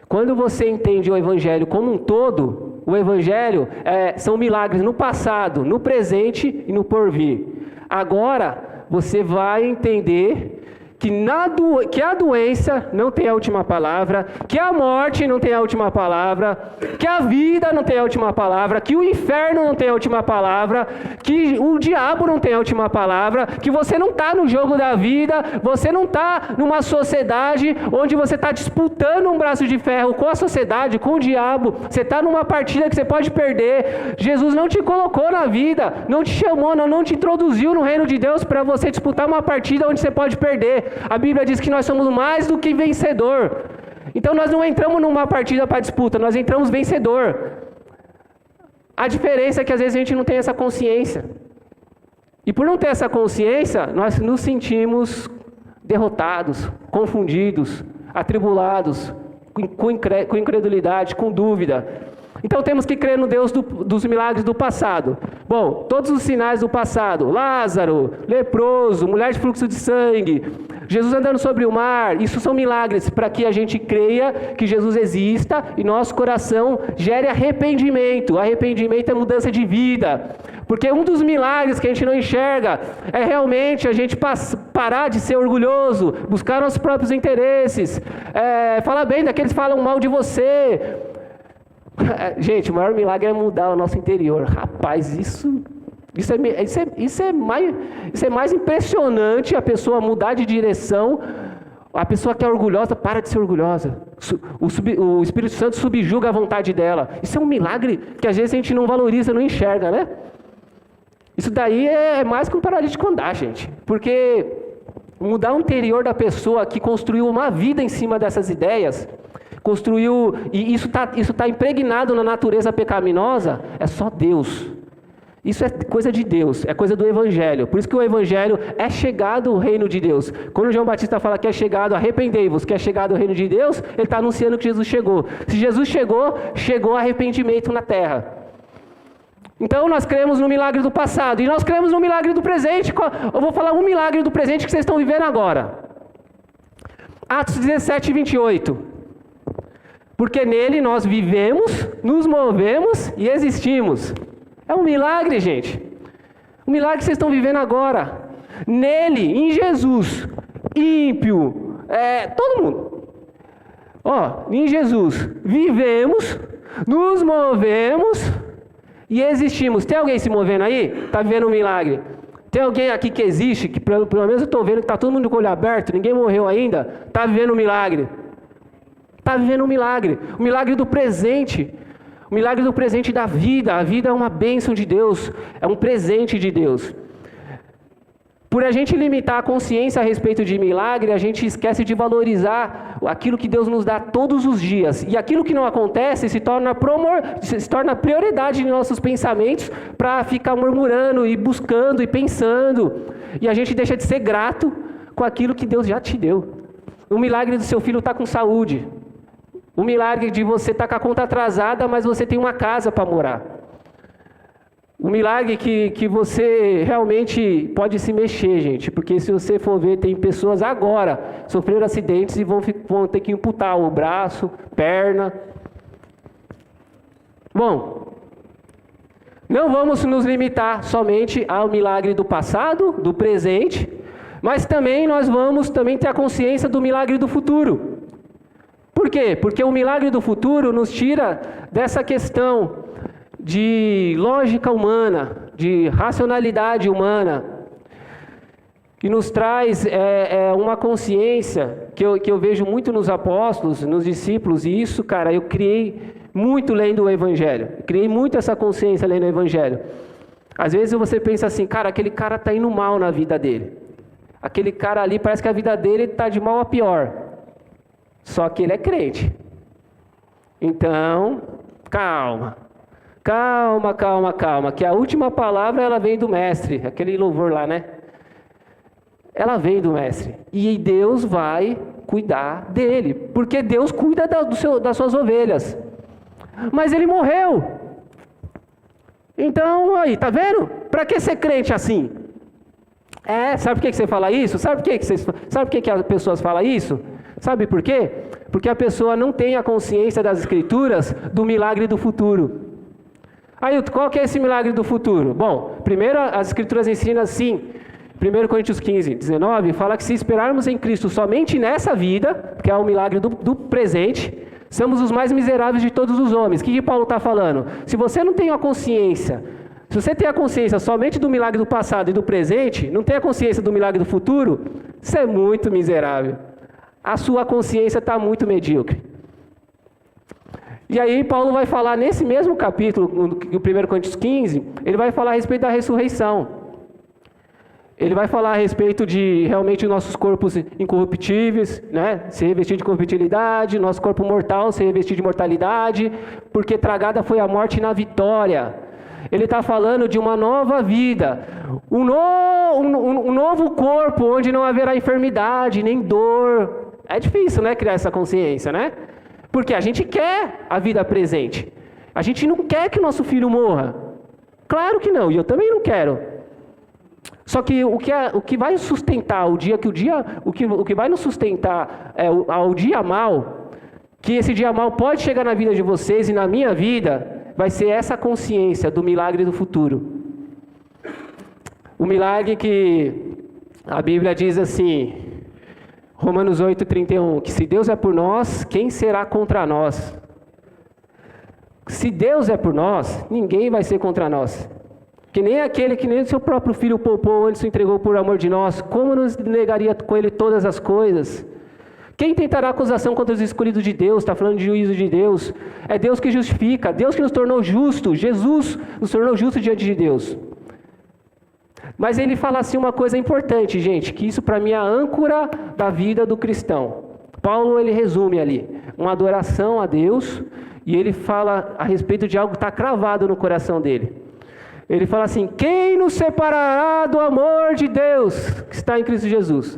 quando você entende o Evangelho como um todo, o Evangelho são milagres no passado, no presente e no porvir. Agora, você vai entender que a doença não tem a última palavra, que a morte não tem a última palavra, que a vida não tem a última palavra, que o inferno não tem a última palavra, que o diabo não tem a última palavra, que você não está no jogo da vida, você não está numa sociedade onde você está disputando um braço de ferro com a sociedade, com o diabo, você está numa partida que você pode perder. Jesus não te colocou na vida, não te chamou, não te introduziu no reino de Deus para você disputar uma partida onde você pode perder. A Bíblia diz que nós somos mais do que vencedor. Então nós não entramos numa partida para disputa, nós entramos vencedor. A diferença é que às vezes a gente não tem essa consciência. E por não ter essa consciência, nós nos sentimos derrotados, confundidos, atribulados, com incredulidade, com dúvida. Então temos que crer no Deus dos milagres do passado. Bom, todos os sinais do passado, Lázaro, leproso, mulher de fluxo de sangue, Jesus andando sobre o mar, isso são milagres para que a gente creia que Jesus exista e nosso coração gere arrependimento. Arrependimento é mudança de vida. Porque um dos milagres que a gente não enxerga é realmente a gente parar de ser orgulhoso, buscar nossos próprios interesses, falar bem daqueles que falam mal de você. Gente, o maior milagre é mudar o nosso interior. Rapaz, isso é mais impressionante, a pessoa mudar de direção. A pessoa que é orgulhosa, para de ser orgulhosa. O Espírito Santo subjuga a vontade dela. Isso é um milagre que às vezes a gente não valoriza, não enxerga, né? Isso daí é mais que um paralítico andar, gente. Porque mudar o interior da pessoa que construiu uma vida em cima dessas ideias, e isso tá impregnado na natureza pecaminosa, é só Deus. Isso é coisa de Deus, é coisa do Evangelho. Por isso que o Evangelho é chegado o reino de Deus. Quando João Batista fala que é chegado, arrependei-vos, que é chegado o reino de Deus, ele está anunciando que Jesus chegou. Se Jesus chegou arrependimento na terra. Então nós cremos no milagre do passado, e nós cremos no milagre do presente. Eu vou falar um milagre do presente que vocês estão vivendo agora. Atos 17, 28. Porque nele nós vivemos, nos movemos e existimos. É um milagre, gente. Um milagre que vocês estão vivendo agora. Nele, em Jesus, ímpio, todo mundo. Em Jesus, vivemos, nos movemos e existimos. Tem alguém se movendo aí? Está vivendo um milagre? Tem alguém aqui que existe, que pelo menos eu estou vendo que está todo mundo com o olho aberto, ninguém morreu ainda, está vivendo um milagre. Está vivendo um milagre. O milagre do presente. O milagre do presente da vida. A vida é uma bênção de Deus, é um presente de Deus. Por a gente limitar a consciência a respeito de milagre, a gente esquece de valorizar aquilo que Deus nos dá todos os dias. E aquilo que não acontece se torna prioridade de nossos pensamentos para ficar murmurando e buscando e pensando. E a gente deixa de ser grato com aquilo que Deus já te deu. O milagre do seu filho estar com saúde. O milagre de você estar com a conta atrasada, mas você tem uma casa para morar. O milagre que você realmente pode se mexer, gente. Porque se você for ver, tem pessoas agora sofreram acidentes e vão ter que amputar o braço, perna. Bom, não vamos nos limitar somente ao milagre do passado, do presente, mas também nós vamos ter a consciência do milagre do futuro. Por quê? Porque o milagre do futuro nos tira dessa questão de lógica humana, de racionalidade humana, e nos traz uma consciência que eu vejo muito nos apóstolos, nos discípulos, e isso, cara, eu criei muito lendo o Evangelho, criei muito essa consciência lendo o Evangelho. Às vezes você pensa assim, cara, aquele cara está indo mal na vida dele, aquele cara ali parece que a vida dele está de mal a pior, só que ele é crente. Então, calma, que a última palavra ela vem do mestre, aquele louvor lá, né? Ela vem do mestre, e Deus vai cuidar dele, porque Deus cuida das suas ovelhas, mas ele morreu. Então, aí, tá vendo? Para que ser crente assim? Sabe por que você fala isso? Sabe por que as pessoas falam isso? Sabe por quê? Porque a pessoa não tem a consciência das Escrituras do milagre do futuro. Aí, qual que é esse milagre do futuro? Bom, primeiro as Escrituras ensinam assim, 1 Coríntios 15, 19, fala que se esperarmos em Cristo somente nessa vida, que é o milagre do presente, somos os mais miseráveis de todos os homens. O que Paulo está falando? Se você não tem a consciência, se você tem a consciência somente do milagre do passado e do presente, não tem a consciência do milagre do futuro, você é muito miserável. A sua consciência está muito medíocre. E aí Paulo vai falar nesse mesmo capítulo, no 1 Coríntios 15, ele vai falar a respeito da ressurreição. Ele vai falar a respeito de realmente nossos corpos incorruptíveis, né? Se revestir de corruptibilidade, nosso corpo mortal se revestir de mortalidade, porque tragada foi a morte na vitória. Ele está falando de uma nova vida, um novo corpo onde não haverá enfermidade, nem dor. É difícil, né, criar essa consciência, né? Porque a gente quer a vida presente. A gente não quer que o nosso filho morra. Claro que não, e eu também não quero. Só que o que vai sustentar o que vai nos sustentar ao dia mal, que esse dia mal pode chegar na vida de vocês e na minha vida, vai ser essa consciência do milagre do futuro. O milagre que a Bíblia diz assim, Romanos 8:31, que se Deus é por nós, quem será contra nós? Se Deus é por nós, ninguém vai ser contra nós. Que nem aquele que nem o seu próprio filho poupou antes o entregou por amor de nós, como nos negaria com ele todas as coisas? Quem tentará acusação contra os escolhidos de Deus? Está falando de juízo de Deus. É Deus que justifica, Deus que nos tornou justos, Jesus nos tornou justos diante de Deus. Mas ele fala assim uma coisa importante, gente, que isso para mim é a âncora da vida do cristão. Paulo, ele resume ali, uma adoração a Deus, e ele fala a respeito de algo que está cravado no coração dele. Ele fala assim, quem nos separará do amor de Deus que está em Cristo Jesus?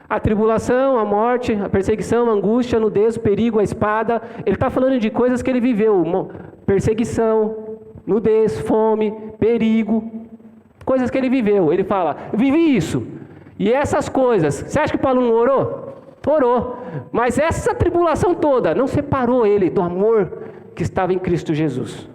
A tribulação, a morte, a perseguição, a angústia, a nudez, o perigo, a espada. Ele está falando de coisas que ele viveu, perseguição, nudez, fome, perigo, coisas que ele viveu. Ele fala, vivi isso. E essas coisas, você acha que Paulo não orou? Orou. Mas essa tribulação toda não separou ele do amor que estava em Cristo Jesus.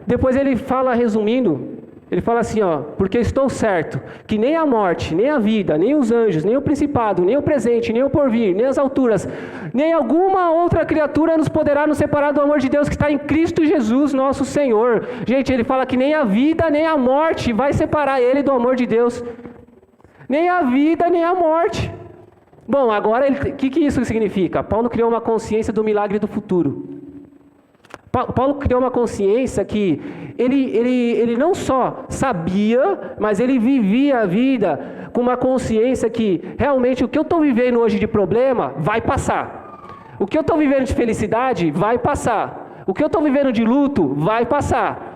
Depois ele fala, resumindo, Ele fala assim, ó, porque estou certo que nem a morte, nem a vida, nem os anjos, nem o principado, nem o presente, nem o porvir, nem as alturas, nem alguma outra criatura nos poderá nos separar do amor de Deus que está em Cristo Jesus, nosso Senhor. Gente, ele fala que nem a vida, nem a morte vai separar ele do amor de Deus. Nem a vida, nem a morte. Bom, agora, o que isso significa? Paulo criou uma consciência do milagre do futuro. Paulo criou uma consciência que ele não só sabia, mas ele vivia a vida com uma consciência que realmente o que eu estou vivendo hoje de problema vai passar. O que eu estou vivendo de felicidade vai passar. O que eu estou vivendo de luto vai passar.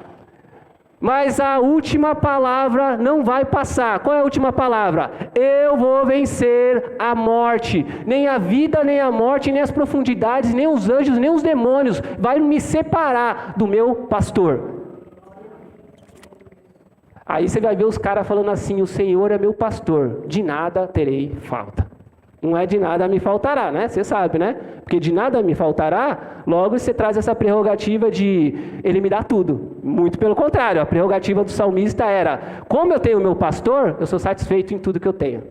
Mas a última palavra não vai passar. Qual é a última palavra? Eu vou vencer a morte. Nem a vida, nem a morte, nem as profundidades, nem os anjos, nem os demônios vai me separar do meu pastor. Aí você vai ver os caras falando assim, o Senhor é meu pastor, de nada terei falta. Não é de nada me faltará, né? Você sabe, né? Porque de nada me faltará, logo você traz essa prerrogativa de ele me dá tudo. Muito pelo contrário, a prerrogativa do salmista era, como eu tenho o meu pastor, eu sou satisfeito em tudo que eu tenho.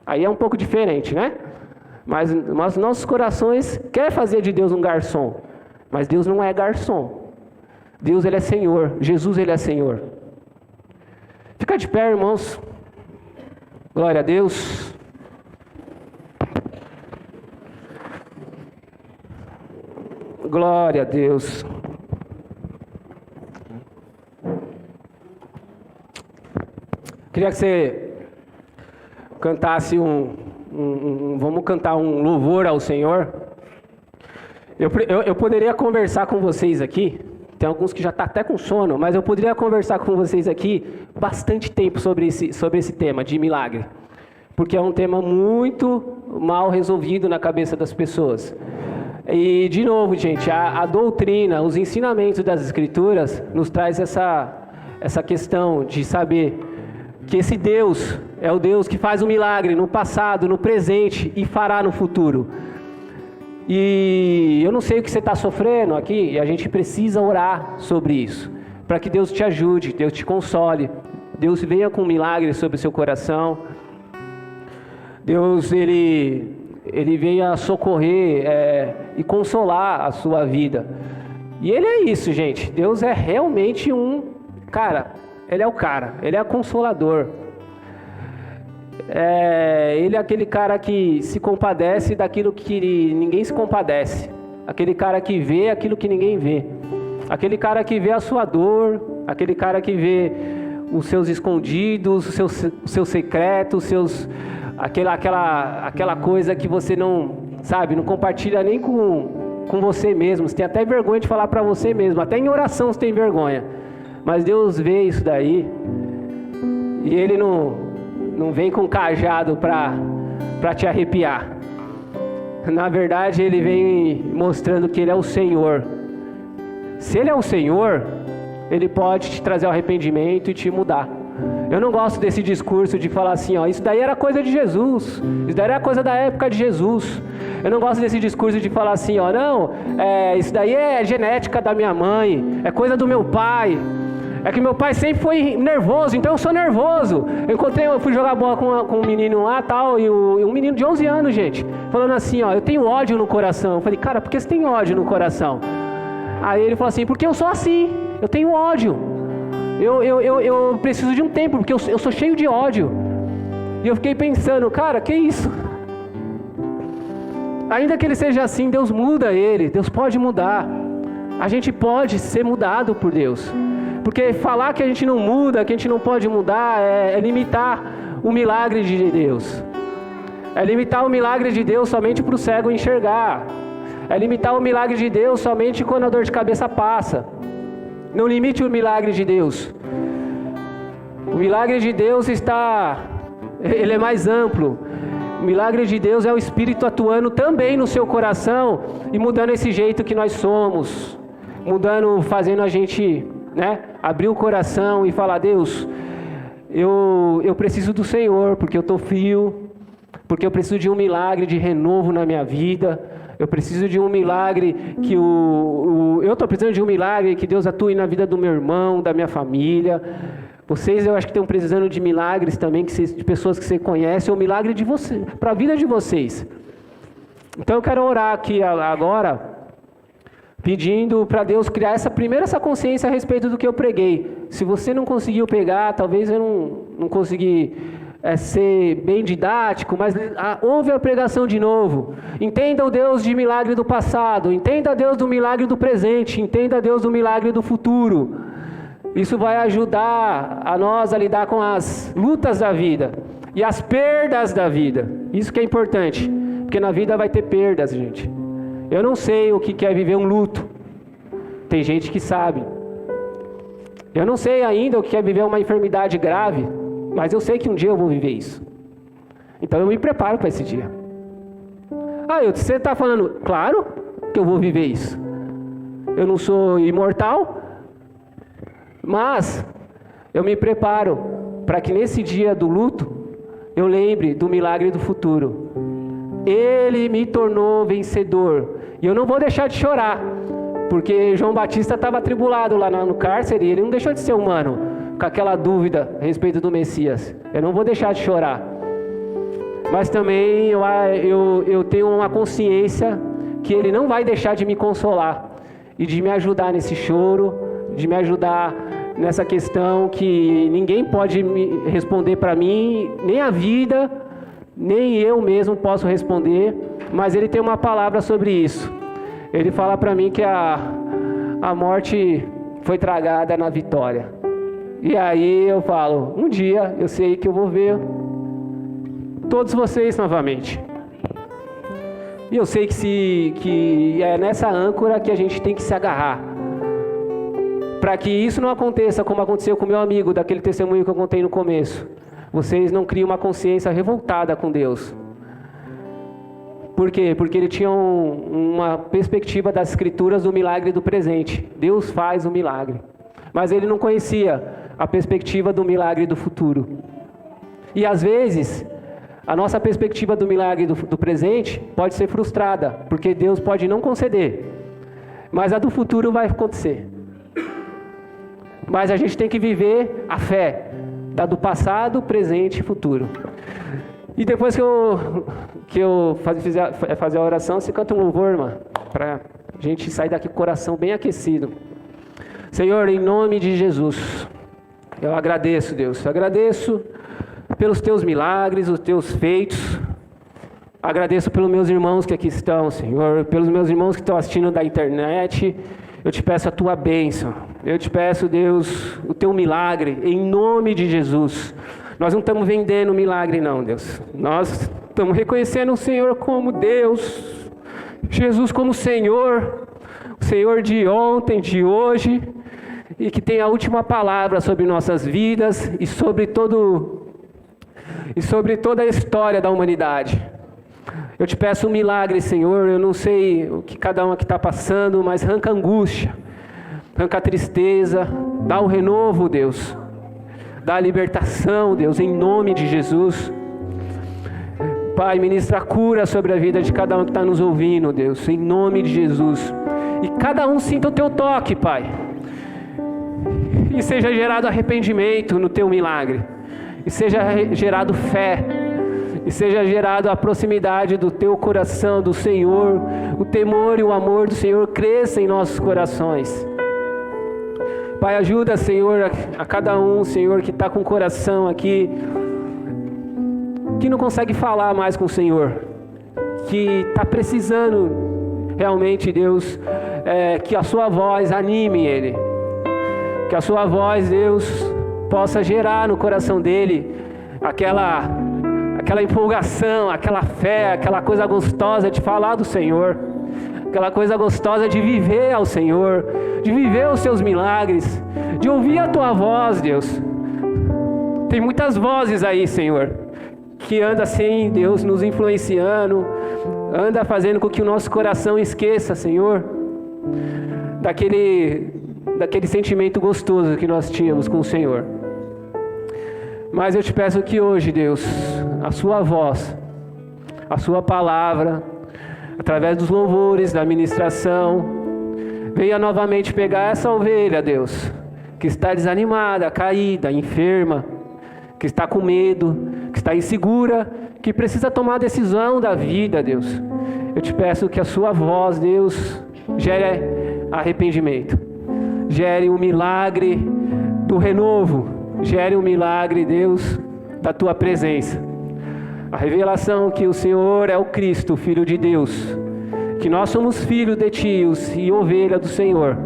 Aí é um pouco diferente, né? Mas nossos corações querem fazer de Deus um garçom. Mas Deus não é garçom. Deus, ele é Senhor. Jesus, ele é Senhor. Fica de pé, irmãos. Glória a Deus. Glória a Deus. Queria que você cantasse vamos cantar um louvor ao Senhor. Eu poderia conversar com vocês aqui, tem alguns que já estão até com sono, mas eu poderia conversar com vocês aqui bastante tempo sobre esse tema de milagre, porque é um tema muito mal resolvido na cabeça das pessoas. E, de novo, gente, a doutrina, os ensinamentos das Escrituras nos traz essa questão de saber que esse Deus é o Deus que faz um milagre no passado, no presente e fará no futuro. E eu não sei o que você está sofrendo aqui, e a gente precisa orar sobre isso, para que Deus te ajude, Deus te console, Deus venha com um milagre sobre o seu coração. Deus, Ele venha socorrer e consolar a sua vida. E Ele é isso, gente. Deus é realmente Ele é o cara, Ele é consolador. Ele é aquele cara que se compadece daquilo que ninguém se compadece. Aquele cara que vê aquilo que ninguém vê. Aquele cara que vê a sua dor. Aquele cara que vê os seus escondidos, os seus secretos, aquela coisa que você não compartilha nem com você mesmo. Você tem até vergonha de falar para você mesmo. Até em oração você tem vergonha. Mas Deus vê isso daí. E Ele não vem com cajado para te arrepiar. Na verdade, Ele vem mostrando que Ele é o Senhor. Se Ele é o Senhor, Ele pode te trazer o arrependimento e te mudar. Eu não gosto desse discurso de falar assim, isso daí era coisa de Jesus, isso daí era coisa da época de Jesus. Eu não gosto desse discurso de falar assim, isso daí é genética da minha mãe, é coisa do meu pai. É que meu pai sempre foi nervoso, então eu sou nervoso. Eu fui jogar bola com um menino lá tal, e um menino de 11 anos, gente, falando assim, eu tenho ódio no coração. Eu falei, cara, por que você tem ódio no coração? Aí ele falou assim, porque eu sou assim, eu tenho ódio. Eu preciso de um tempo, porque eu sou cheio de ódio. E eu fiquei pensando, cara, que isso? Ainda que ele seja assim, Deus muda ele, Deus pode mudar. A gente pode ser mudado por Deus. Porque falar que a gente não muda, que a gente não pode mudar, é limitar o milagre de Deus. É limitar o milagre de Deus somente para o cego enxergar. É limitar o milagre de Deus somente quando a dor de cabeça passa. Não limite o milagre de Deus. O milagre de Deus ele é mais amplo. O milagre de Deus é o Espírito atuando também no seu coração e mudando esse jeito que nós somos. Fazendo a gente... abrir o coração e falar, Deus, eu preciso do Senhor, porque eu estou frio, porque eu preciso de um milagre de renovo na minha vida, Eu preciso de um milagre eu estou precisando de um milagre que Deus atue na vida do meu irmão, da minha família. Vocês, eu acho que estão precisando de milagres também, de pessoas que você conhece, ou milagre de você, para a vida de vocês. Então eu quero orar aqui agora, pedindo para Deus criar essa consciência a respeito do que eu preguei. Se você não conseguiu pegar, talvez eu não consegui ser bem didático, mas ouve a pregação de novo. Entenda o Deus de milagre do passado, entenda Deus do milagre do presente, entenda Deus do milagre do futuro. Isso vai ajudar a nós a lidar com as lutas da vida e as perdas da vida. Isso que é importante, porque na vida vai ter perdas, gente. Eu não sei o que é viver um luto. Tem gente que sabe. Eu não sei ainda o que é viver uma enfermidade grave, mas eu sei que um dia eu vou viver isso. Então eu me preparo para esse dia. Você está falando, claro que eu vou viver isso. Eu não sou imortal, mas eu me preparo para que nesse dia do luto eu lembre do milagre do futuro. Ele me tornou vencedor. E eu não vou deixar de chorar, porque João Batista estava atribulado lá no cárcere, e ele não deixou de ser humano, com aquela dúvida a respeito do Messias. Eu não vou deixar de chorar. Mas também eu tenho uma consciência que Ele não vai deixar de me consolar e de me ajudar nesse choro, de me ajudar nessa questão que ninguém pode me responder para mim, nem a vida, nem eu mesmo posso responder, mas Ele tem uma palavra sobre isso. Ele fala para mim que a morte foi tragada na vitória. E aí eu falo, um dia eu sei que eu vou ver todos vocês novamente. E eu sei que é nessa âncora que a gente tem que se agarrar. Para que isso não aconteça como aconteceu com meu amigo, daquele testemunho que eu contei no começo. Vocês não criam uma consciência revoltada com Deus. Por quê? Porque ele tinha uma perspectiva das escrituras do milagre do presente. Deus faz o milagre. Mas ele não conhecia a perspectiva do milagre do futuro. E às vezes, a nossa perspectiva do milagre do presente pode ser frustrada, porque Deus pode não conceder. Mas a do futuro vai acontecer. Mas a gente tem que viver a fé da do passado, presente e futuro. E depois que eu fazer a oração, você canta um louvor, irmã, para a gente sair daqui com o coração bem aquecido. Senhor, em nome de Jesus, eu agradeço, Deus. Eu agradeço pelos teus milagres, os teus feitos. Agradeço pelos meus irmãos que aqui estão, Senhor, pelos meus irmãos que estão assistindo da internet. Eu te peço a tua bênção. Eu te peço, Deus, o teu milagre, em nome de Jesus. Nós não estamos vendendo milagre, não, Deus. Nós estamos reconhecendo o Senhor como Deus, Jesus como Senhor, o Senhor de ontem, de hoje, e que tem a última palavra sobre nossas vidas e sobre toda a história da humanidade. Eu te peço um milagre, Senhor. Eu não sei o que cada um aqui está passando, mas arranca a angústia, arranca a tristeza, dá um renovo, Deus. Dá a libertação, Deus, em nome de Jesus. Pai, ministra a cura sobre a vida de cada um que está nos ouvindo, Deus, em nome de Jesus. E cada um sinta o teu toque, Pai. E seja gerado arrependimento no teu milagre. E seja gerado fé. E seja gerado a proximidade do teu coração, do Senhor. O temor e o amor do Senhor cresça em nossos corações. Pai, ajuda, Senhor, a cada um, Senhor, que está com o coração aqui, que não consegue falar mais com o Senhor, que está precisando realmente, Deus, que a sua voz anime ele, que a sua voz, Deus, possa gerar no coração dele aquela empolgação, aquela fé, aquela coisa gostosa de falar do Senhor, aquela coisa gostosa de viver ao Senhor, de viver os seus milagres, de ouvir a tua voz, Deus. Tem muitas vozes aí, Senhor, que anda assim, Deus, nos influenciando, anda fazendo com que o nosso coração esqueça, Senhor, daquele sentimento gostoso que nós tínhamos com o Senhor. Mas eu te peço que hoje, Deus, a sua voz, a sua palavra, através dos louvores, da ministração. Venha novamente pegar essa ovelha, Deus, que está desanimada, caída, enferma, que está com medo, que está insegura, que precisa tomar a decisão da vida, Deus. Eu te peço que a sua voz, Deus, gere arrependimento, gere o milagre do renovo, gere o milagre, Deus, da tua presença. A revelação que o Senhor é o Cristo, Filho de Deus, que nós somos filhos de ti e ovelha do Senhor,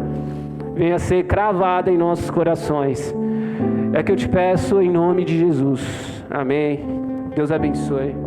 venha ser cravada em nossos corações. É que eu te peço em nome de Jesus. Amém. Deus abençoe.